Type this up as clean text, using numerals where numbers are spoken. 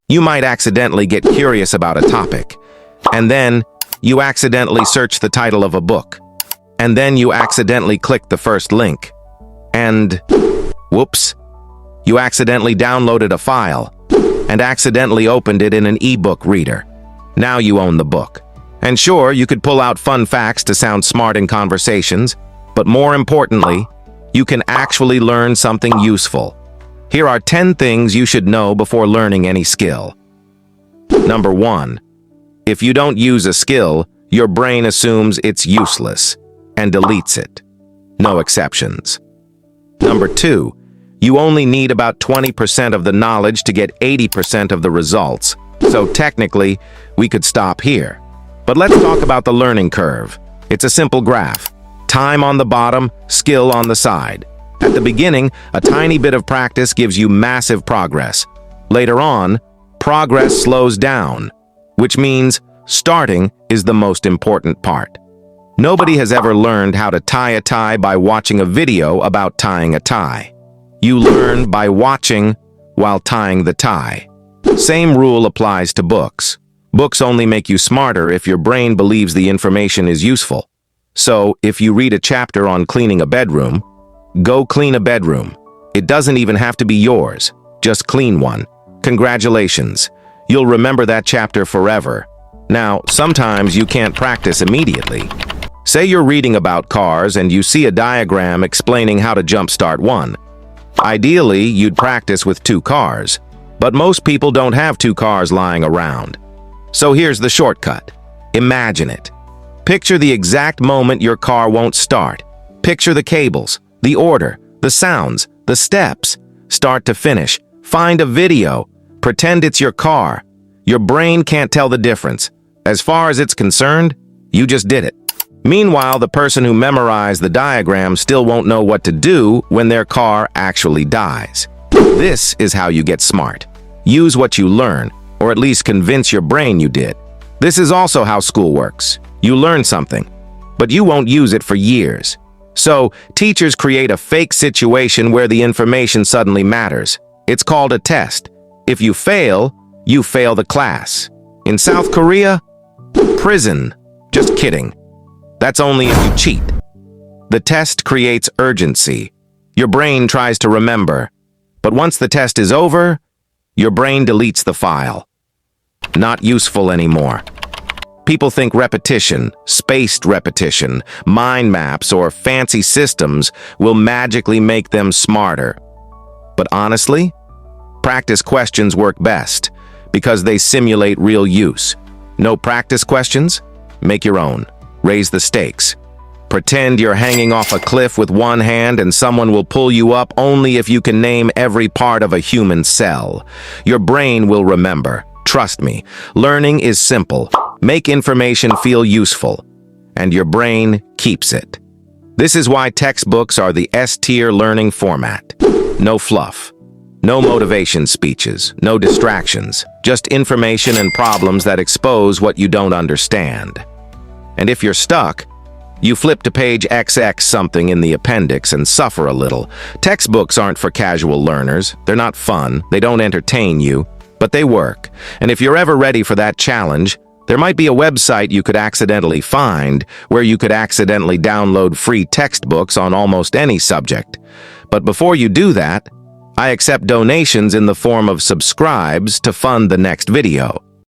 You might accidentally get curious about a topic, and then you accidentally search the title of a book, and then you accidentally click the first link, and whoops, you accidentally downloaded a file and accidentally opened it in an ebook reader. Now you own the book. And sure, you could pull out fun facts to sound smart in conversations, but more importantly, you can actually learn something useful. Here are 10 things you should know before learning any skill. Number 1. If you don't use a skill, your brain assumes it's useless and deletes it. No exceptions. Number 2. You only need about 20% of the knowledge to get 80% of the results. So technically, we could stop here. But let's talk about the learning curve. It's a simple graph. Time on the bottom, skill on the side. At the beginning, a tiny bit of practice gives you massive progress. Later on, progress slows down, which means starting is the most important part. Nobody has ever learned how to tie a tie by watching a video about tying a tie. You learn by watching while tying the tie. Same rule applies to books. Books only make you smarter if your brain believes the information is useful. So, if you read a chapter on cleaning a bedroom, go clean a bedroom. It doesn't even have to be yours. Just clean one. Congratulations. You'll remember that chapter forever. Now, sometimes you can't practice immediately. Say you're reading about cars and you see a diagram explaining how to jumpstart one. Ideally, you'd practice with 2 cars, but most people don't have 2 cars lying around. So here's the shortcut. Imagine it. Picture the exact moment your car won't start. Picture the cables, the order, the sounds, the steps, start to finish. Find a video. Pretend it's your car. Your brain can't tell the difference. As far as it's concerned, you just did it. Meanwhile, the person who memorized the diagram still won't know what to do when their car actually dies. This is how you get smart. Use what you learn, or at least convince your brain you did. This is also how school works. You learn something, but you won't use it for years. So, teachers create a fake situation where the information suddenly matters. It's called a test. If you fail the class. In South Korea, prison. Just kidding. That's only if you cheat. The test creates urgency. Your brain tries to remember. But once the test is over, your brain deletes the file. Not useful anymore. People think repetition, spaced repetition, mind maps, or fancy systems will magically make them smarter. But honestly, practice questions work best because they simulate real use. No practice questions? Make your own. Raise the stakes. Pretend you're hanging off a cliff with one hand and someone will pull you up only if you can name every part of a human cell. Your brain will remember. Trust me, learning is simple. Make information feel useful, and your brain keeps it. This is why textbooks are the S-tier learning format. No fluff. No motivation speeches, no distractions, just information and problems that expose what you don't understand. And if you're stuck, you flip to page XX something in the appendix and suffer a little. Textbooks aren't for casual learners. They're not fun. They don't entertain you, but they work. And if you're ever ready for that challenge, there might be a website you could accidentally find where you could accidentally download free textbooks on almost any subject. But before you do that, I accept donations in the form of subscribes to fund the next video.